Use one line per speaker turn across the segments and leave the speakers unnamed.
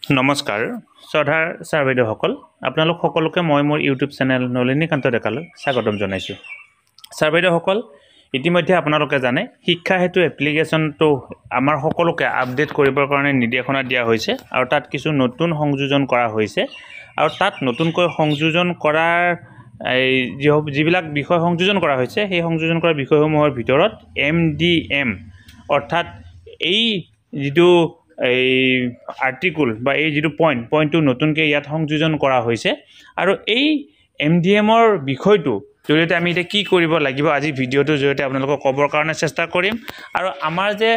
নমস্কাৰ শ্ৰদ্ধাৰ ছাৰ বাইদেউসকল আপোনালোক সকলোকে মই মোৰ ইউটিউব চেনেল নলিনীকান্ত ডেকালৈ স্বাগতম জনাইছোঁ। ছাৰ বাইদেউসকল ইতিমধ্যে আপোনালোকে জানে শিক্ষা হেতু এপ্লিকেশ্যনটো আমাৰ সকলোকে আপডেট কৰিবৰ কাৰণে নিৰ্দেশনা দিয়া হৈছে আৰু তাত কিছু নতুন সংযোজন কৰা হৈছে আৰু তাত নতুনকৈ সংযোজন কৰাৰ যিবিলাক বিষয় সংযোজন কৰা হৈছে সেই সংযোজন কৰা বিষয়সমূহৰ ভিতৰত MDM অৰ্থাৎ এই যিটো এই আৰ্টিকল বা এই যিটো পইণ্টটো নতুনকৈ ইয়াত সংযোজন কৰা হৈছে আৰু এই MDMৰ বিষয়টো জৰিয়তে আমি এতিয়া কি কৰিব লাগিব আজি ভিডিঅ'টোৰ জৰিয়তে আপোনালোকক ক'বৰ কাৰণে চেষ্টা কৰিম আৰু আমাৰ যে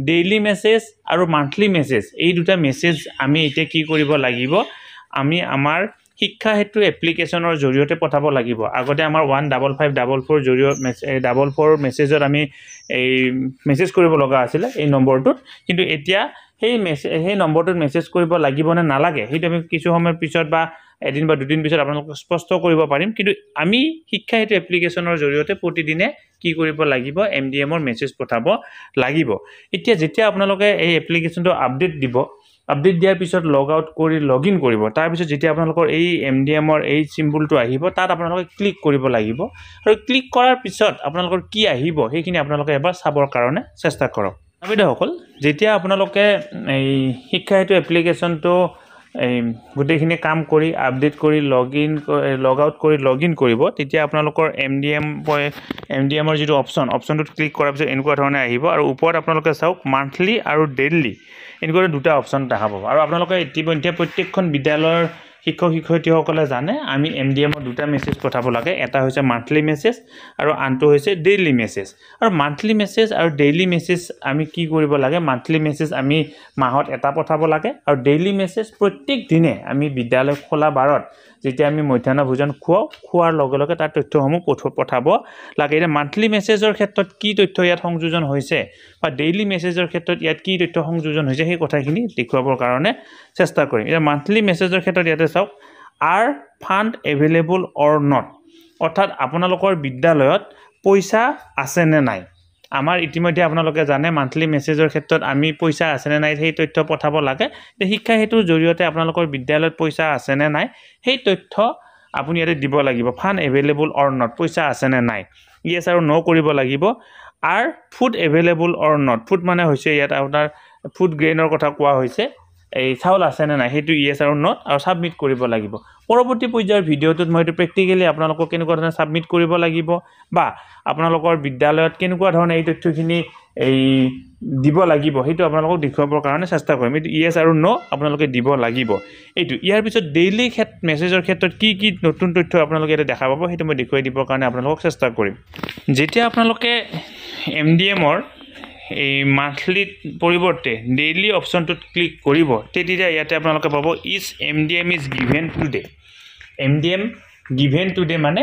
ডেইলি মেছেজ আৰু মান্থলি মেছেজ এই দুটা মেছেজ আমি এতিয়া কি কৰিব লাগিব আমি আমাৰ শিক্ষা হেতু এপ্লিকেশ্যনৰ জৰিয়তে পঠাব লাগিব। আগতে আমাৰ 15544 জৰিয়তে 44 মেছেজত আমি এই মেছেজ কৰিব লগা আছিল এই নম্বৰটোত, কিন্তু এতিয়া সেই নম্বৰটোত মেছেজ কৰিব লাগিব নে নালাগে সেইটো আমি কিছু সময়ৰ পিছত বা এদিন বা দুদিন পিছত আপোনালোকক স্পষ্ট কৰিব পাৰিম। কিন্তু আমি শিক্ষা হেতু এপ্লিকেশ্যনৰ জৰিয়তে প্ৰতিদিনে কি কৰিব লাগিব MDMৰ মেছেজ পঠাব লাগিব। এতিয়া যেতিয়া আপোনালোকে এই এপ্লিকেশ্যনটো আপডেট দিব, আপডেট দিয়াৰ পিছত লগ আউট কৰি লগ ইন কৰিব, তাৰপিছত যেতিয়া আপোনালোকৰ এই MDMৰ এই চিম্বলটো আহিব তাত আপোনালোকে ক্লিক কৰিব লাগিব আৰু ক্লিক কৰাৰ পিছত আপোনালোকৰ কি আহিব সেইখিনি আপোনালোকে এবাৰ চাবৰ কাৰণে চেষ্টা কৰক। বাইদেউসকল যেতিয়া আপোনালোকে এই শিক্ষা হেতু এপ্লিকেশ্যনটো এই গোটেইখিনি কাম কৰি আপডেট কৰি লগ আউট কৰি লগ ইন কৰিব তেতিয়া আপোনালোকৰ MDMৰ যিটো অপশ্যনটোত ক্লিক কৰাৰ পিছত এনেকুৱা ধৰণে আহিব আৰু ওপৰত আপোনালোকে চাওক মান্থলি আৰু ডেইলি এনেকুৱা দুটা অপশ্যন দেখা পাব। আৰু আপোনালোকে ইতিমধ্যে প্ৰত্যেকখন বিদ্যালয়ৰ শিক্ষক শিক্ষয়িত্ৰীসকলে জানে আমি MDMৰ দুটা মেছেজ পঠাব লাগে, এটা হৈছে মান্থলি মেছেজ আৰু আনটো হৈছে ডেইলি মেছেজ। আৰু মান্থলি মেছেজ আৰু ডেইলি মেছেজ আমি কি কৰিব লাগে, মান্থলি মেছেজ আমি মাহত এটা পঠাব লাগে আৰু ডেইলি মেছেজ প্ৰত্যেক দিনে আমি বিদ্যালয় খোলা বাৰত যেতিয়া আমি মধ্যাহ্ন ভোজন খোৱাৰ লগে লগে তাৰ তথ্যসমূহ পঠাব লাগে। এতিয়া মান্থলি মেছেজৰ ক্ষেত্ৰত কি তথ্য ইয়াত সংযোজন হৈছে বা ডেইলি মেছেজৰ ক্ষেত্ৰত ইয়াত কি তথ্য সংযোজন হৈছে সেই কথাখিনি দেখুৱাবৰ কাৰণে চেষ্টা কৰিম। এতিয়া মান্থলি মেছেজৰ ক্ষেত্ৰত ইয়াতে চাওক are fund available or not, অৰ্থাৎ আপোনালোকৰ বিদ্যালয়ত পইচা আছে নে নাই। আমাৰ ইতিমধ্যে আপোনালোকে জানে মান্থলি মেছেজৰ ক্ষেত্ৰত আমি পইচা আছে নে নাই সেই তথ্য পঠাব লাগে। শিক্ষা হেতুৰ জৰিয়তে আপোনালোকৰ বিদ্যালয়ত পইচা আছে নে নাই সেই তথ্য আপুনি ইয়াতে দিব লাগিব। ফাণ্ড এভেইলেবল অৰ নট, পইচা আছে নে নাই, ইয়েছ আৰু ন' কৰিব লাগিব। Are food available or not, food মানে হৈছে ইয়াত আপোনাৰ ফুড গ্ৰেইনৰ কথা কোৱা হৈছে, এই চাউল আছে নে নাই সেইটো ইয়েছ আৰু নট আৰু ছাবমিট কৰিব লাগিব। পৰৱৰ্তী পৰ্যায়ৰ ভিডিঅ'টোত মই এইটো প্ৰেক্টিকেলি আপোনালোকক কেনেকুৱা ধৰণে ছাবমিট কৰিব লাগিব বা আপোনালোকৰ বিদ্যালয়ত কেনেকুৱা ধৰণে এই তথ্যখিনি এই দিব লাগিব সেইটো আপোনালোকক দেখুৱাবৰ কাৰণে চেষ্টা কৰিম। এইটো ইয়েছ আৰু ন' আপোনালোকে দিব লাগিব এইটো। ইয়াৰ পিছত ডেইলি মেছেজৰ ক্ষেত্ৰত কি কি নতুন তথ্য আপোনালোকে ইয়াতে দেখা পাব সেইটো মই দেখুৱাই দিবৰ কাৰণে আপোনালোকক চেষ্টা কৰিম। যেতিয়া আপোনালোকে MDMৰ এই মান্থলিত পৰিৱৰ্তে ডেইলি অপশ্যনটোত ক্লিক কৰিব তেতিয়া ইয়াতে আপোনালোকে পাব MDM is given today. MDM given today মানে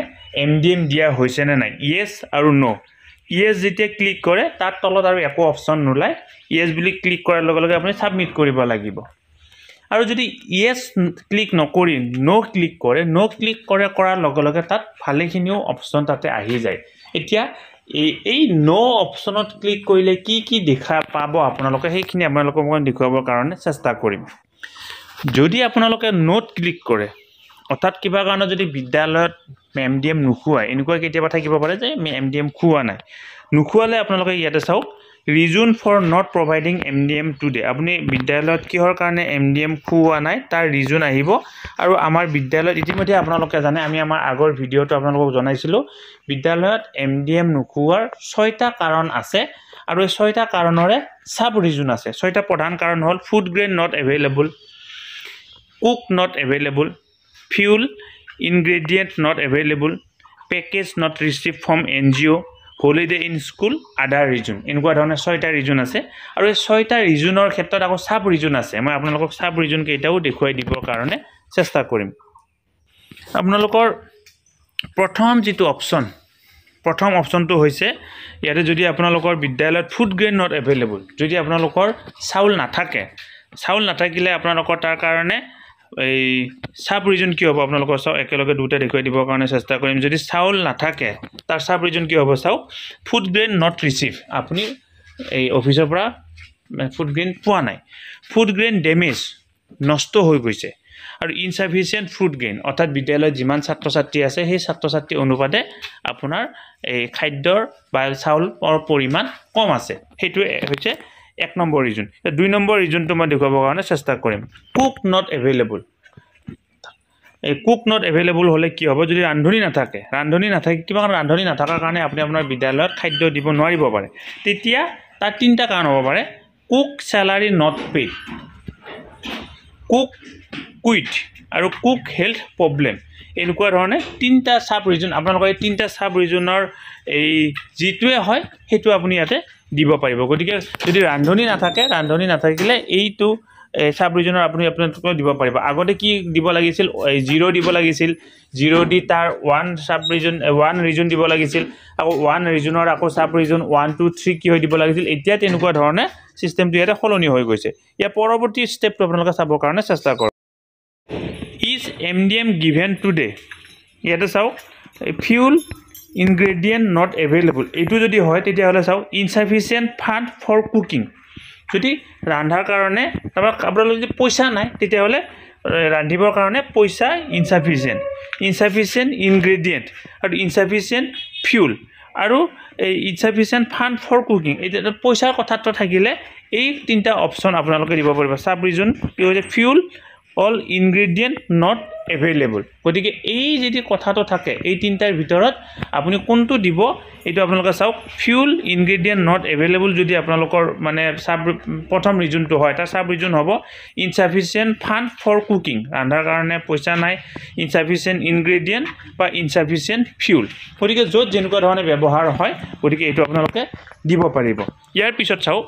MDM দিয়া হৈছে নে নাই, ইয়েছ আৰু ন'। ইয়েছ যেতিয়া ক্লিক কৰে তাৰ তলত আৰু একো অপশ্যন নোলায়, ইয়েছ বুলি ক্লিক কৰাৰ লগে লগে আপুনি ছাবমিট কৰিব লাগিব। আৰু যদি ইয়েছ ক্লিক নকৰি ন' ক্লিক কৰে, ন' ক্লিক কৰাৰ লগে লগে তাত ভালেখিনিও অপশ্যন তাতে আহি যায়। এতিয়া এই ন' অপশ্যনত ক্লিক কৰিলে কি কি দেখা পাব আপোনালোকে সেইখিনি আপোনালোকক মই দেখুৱাবৰ কাৰণে চেষ্টা কৰিম। যদি আপোনালোকে ন'ত ক্লিক কৰে অৰ্থাৎ কিবা কাৰণত যদি বিদ্যালয়ত MDM নোখোৱায়, এনেকুৱা কেতিয়াবা থাকিব পাৰে যে MDM খোৱা নাই, নোখোৱালে আপোনালোকে ইয়াতে চাওক reason for not providing MDM today, আপুনি বিদ্যালয়ত কিহৰ কাৰণে MDM খোৱা নাই তাৰ ৰিজন আহিব। আৰু আমাৰ বিদ্যালয়ত ইতিমধ্যে আপোনালোকে জানে আমি আমাৰ আগৰ ভিডিঅ'টো আপোনালোকক জনাইছিলোঁ বিদ্যালয়ত MDM নোখোৱাৰ 6টা কাৰণ আছে আৰু এই 6টা কাৰণৰে চাব ৰিজন আছে। 6টা প্ৰধান কাৰণ হ'ল food grain not available, cook not available, fuel ingredient not available, package not receive from NGO, holiday in school, আদাৰ ৰিজন, এনেকুৱা ধৰণৰ 6টা ৰিজন আছে। আৰু এই 6টা ৰিজনৰ ক্ষেত্ৰত আকৌ চাব ৰিজন আছে, মই আপোনালোকক চাব ৰিজন কেইটাও দেখুৱাই দিবৰ কাৰণে চেষ্টা কৰিম। আপোনালোকৰ প্ৰথম অপশ্যনটো হৈছে ইয়াতে যদি আপোনালোকৰ বিদ্যালয়ত ফুড গ্ৰেইন নট এভেইলেবল, যদি আপোনালোকৰ চাউল নাথাকিলে আপোনালোকৰ তাৰ কাৰণে এই সাব ৰিজন কি হ'ব আপোনালোকৰ চাও একেলগে দুটা দেখুৱাই দিবৰ কাৰণে চেষ্টা কৰিম। যদি চাউল নাথাকে তাৰ সাব ৰিজন কি হ'ব চাও ফুড গ্ৰেইন নট ৰিচিভ, আপুনি এই অফিচৰ পৰা ফুড গ্ৰেইন পোৱা নাই। ফুড গ্ৰেইন ডেমেজ, নষ্ট হৈ গৈছে আৰু ইনসাফিচিয়েন্ট ফুড গেইন অৰ্থাৎ বিদ্যালয়ত যিমান ছাত্ৰ ছাত্ৰী আছে সেই ছাত্ৰ ছাত্ৰী অনুপাতে আপোনাৰ এই খাদ্যৰ বা চাউলৰ পৰিমাণ কম আছে সেইটো হৈছে 1 নম্বৰ ৰিজন 2 নম্বৰ ৰিজনটো মই দেখুৱাবৰ কাৰণে চেষ্টা কৰিম কুক নট এভেইলেবল এই কুক নট এভেইলেবল হলে কি হ'ব যদি ৰান্ধনি নাথাকে কিবা কাৰণ ৰান্ধনি নাথাকাৰ কাৰণে আপুনি আপোনাৰ বিদ্যালয়ত খাদ্য দিব নোৱাৰিব পাৰে তেতিয়া তাৰ তিনটা কাৰণ হ'ব পাৰে cook salary not paid cook quit আৰু কুক হেলথ প্ৰবলেম এনেকুৱা ধৰণে তিনটা সাব ৰিজন আপোনালোকৰ এই তিনটা সাব ৰিজনৰ এই যিটোৱে হয় সেইটো আপুনি ইয়াতে দিব পাৰিব গতিকে যদি ৰান্ধনি নাথাকিলে এইটো সাব ৰিজনৰ আপুনি আপোনালোকক দিব পাৰিব আগতে কি দিব লাগিছিল 0 দিব লাগিছিল 0 দি তাৰ 1 সাব ৰিজন 1 ৰিজন দিব লাগিছিল আকৌ 1 ৰিজনৰ আকৌ সাব ৰিজন 1 2 3 কি হৈ দিব লাগিছিল এতিয়া তেনেকুৱা ধৰণে সিস্টেমটো ইয়াতে সলনি হৈ গৈছে ইয়া পৰৱৰ্তী ষ্টেপটো আপোনালোকে চাবৰ কাৰণে চেষ্টা কৰক is MDM given today ইয়াতে চাও fuel ingredient not available এইটো যদি হয় তেতিয়া হলে চাও insufficient fund for cooking যদি ৰান্ধাৰ কাৰণে আপোনালোকৰ যদি পইচা নাই তেতিয়া হলে ৰান্ধিবৰ কাৰণে পইচা insufficient ingredient আৰু insufficient fuel আৰু insufficient fund for cooking এটা পইচাৰ কথাটো থাকিলে এই তিনটা অপচন আপোনালোকে দিব পাৰিব সাব ৰিজন কি হৈছে fuel all ingredient not available গতিকে এই যদি কথাটো থাকে এই তিনটাৰ ভিতৰত আপুনি কোনটো দিব এটো আপোনালোকে চাওক fuel ingredient not available যদি আপোনালোকৰ মানে সাব প্ৰথম ৰিজনটো হয় এটা সাব ৰিজন হ'ব insufficient fund for cooking ৰান্ধাৰ কাৰণে পইচা নাই insufficient ingredient বা insufficient fuel গতিকে যত যেনেকুৱা ধৰণে ব্যৱহাৰ হয় গতিকে এটো আপোনালোকে দিব পাৰিব ইয়াৰ পিছত চাও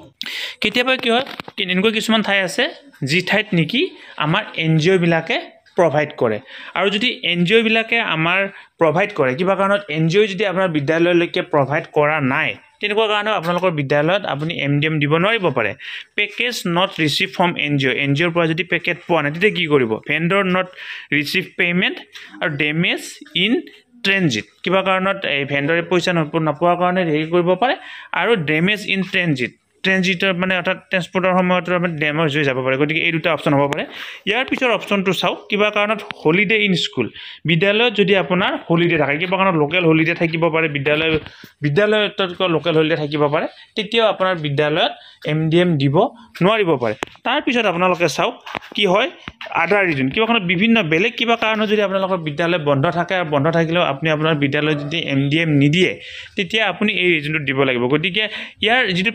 কেতিয়াবা কি হয় এনেকুৱা কিছুমান ঠাই আছে যি ঠাইত নেকি আমাৰ এনজিও বিলাকে provide কৰে আৰু যদি এনজিও বিলাকে আমাৰ provide কৰে কিবা কাৰণত এনজিও যদি আপোনাৰ বিদ্যালয়লৈকে provide কৰা নাই তেনেকুৱা কাৰণত আপোনালোকৰ বিদ্যালয়ত আপুনি এমডিএম দিব নোৱাৰিব পাৰে পেকেজ নট ৰিসিভ ফ্ৰম এনজিওৰ পৰা যদি পেকেট পোৱা নাই তেতিয়া কি কৰিব ভেন্ডৰ নট ৰিসিভ পেমেন্ট আৰু ডেমেজ ইন ট্ৰেনজিট কিবা কাৰণত এই ভেন্ডৰে পইচা নপোৱাৰ কাৰণে হেৰি কৰিব পাৰে আৰু ডেমেজ ইন ট্ৰেনজিটৰ মানে অৰ্থাৎ ট্ৰান্সপৰ্টৰ সময়ত ডেমেজ হৈ যাব পাৰে গতিকে এই দুটা অপচন হ'ব পাৰে ইয়াৰ পিছৰ অপচনটো চাও কিবা কাৰণত হলিডে ইন স্কুল বিদ্যালয়ত যদি আপোনাৰ হলিডে থাকে কিবা কাৰণত লোকেল হলিডে থাকিব পাৰে বিদ্যালয়ত লোকেল হলিডে থাকিব পাৰে তেতিয়াও আপোনাৰ বিদ্যালয়ত এমডিএম দিব নোৱাৰিব পাৰে তাৰ পিছত আপোনালোকে চাও কি হয় আদাৰ ৰিজন কিবা কাৰণত বিভিন্ন বেলেগ কিবা কাৰণত যদি আপোনালোকৰ বিদ্যালয় বন্ধ থাকে আৰু বন্ধ থাকিলেও আপুনি আপোনাৰ বিদ্যালয়ত যদি এমডিএম নিদিয়ে তেতিয়া আপুনি এই ৰিজনটো দিব লাগিব গতিকে ইয়াৰ যিটো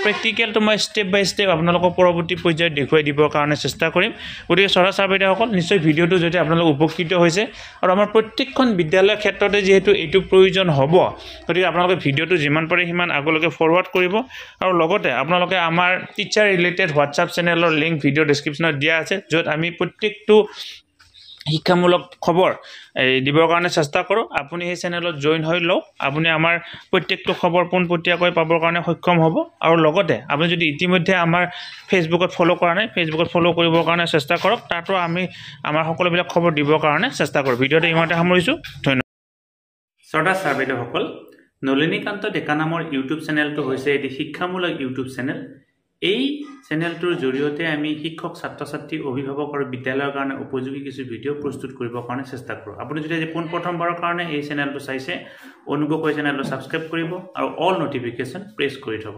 প্ৰেক্টিকেলটো মই ষ্টেপ বাই ষ্টেপ আপোনালোকক পৰৱৰ্তী পৰ্যায়ত দেখুৱাই দিবৰ কাৰণে চেষ্টা কৰিম গতিকে ছাৰ বাইদেউসকল নিশ্চয় ভিডিঅটো যদি আপোনালোক উপকৃত হৈছে আৰু আমাৰ প্ৰত্যেকখন বিদ্যালয়ৰ ক্ষেত্ৰতে যেহেতু এইটো প্ৰয়োজন হ'ব গতিকে আপোনালোকে ভিডিঅটো যিমান পাৰে সিমান আগলৈকে ফৰৱাৰ্ড কৰিব আৰু লগতে আপোনালোকে আমাৰ টিচাৰ ৰিলেটেড হোৱাটছআপ চেনেলৰ লিংক ভিডিঅ ডেসক্ৰিপচনত দিয়া আছে য'ত আমি প্ৰত্যেকটো শিক্ষামূলক খবৰ দিবৰ কাৰণে চেষ্টা কৰো আপুনি এই চেনেলত জয়েন হৈ লওক আপুনি আমাৰ প্ৰত্যেকটো খবৰ পোনপটীয়াকৈ পাবৰ কাৰণে সক্ষম হ'ব আৰু লগতে আপুনি যদি ইতিমধ্যে আমাৰ ফেসবুকত ফলো কৰা নাই ফেসবুকত ফলো কৰিবৰ কাৰণে চেষ্টা কৰক তাতো আমি আমাৰ সকলোবিলাক খবৰ দিবৰ কাৰণে চেষ্টা কৰো ভিডিঅটো ইমানতে সামৰিছো ধন্যবাদ সদা সাৰ্বেদসকল নলিনীকান্ত ডেকা নামৰ ইউটিউব চেনেলটো হৈছে এটি শিক্ষামূলক ইউটিউব চেনেল এই চেনেলটোৰ জৰিয়তে আমি শিক্ষক ছাত্ৰ-ছাত্ৰী অভিভাৱক আৰু বিদ্যালয়ৰ কাৰণে উপযোগী কিছু ভিডিঅ' প্ৰস্তুত কৰিবৰ কাৰণে চেষ্টা কৰো আপুনি যদি প্ৰথমবাৰৰ কাৰণে এই চেনেলটো চাইছে অনুগ্ৰহ কৰি চেনেলটো সাবস্ক্ৰাইব কৰিব আৰু অল নটিফিকেশন প্ৰেছ কৰি থব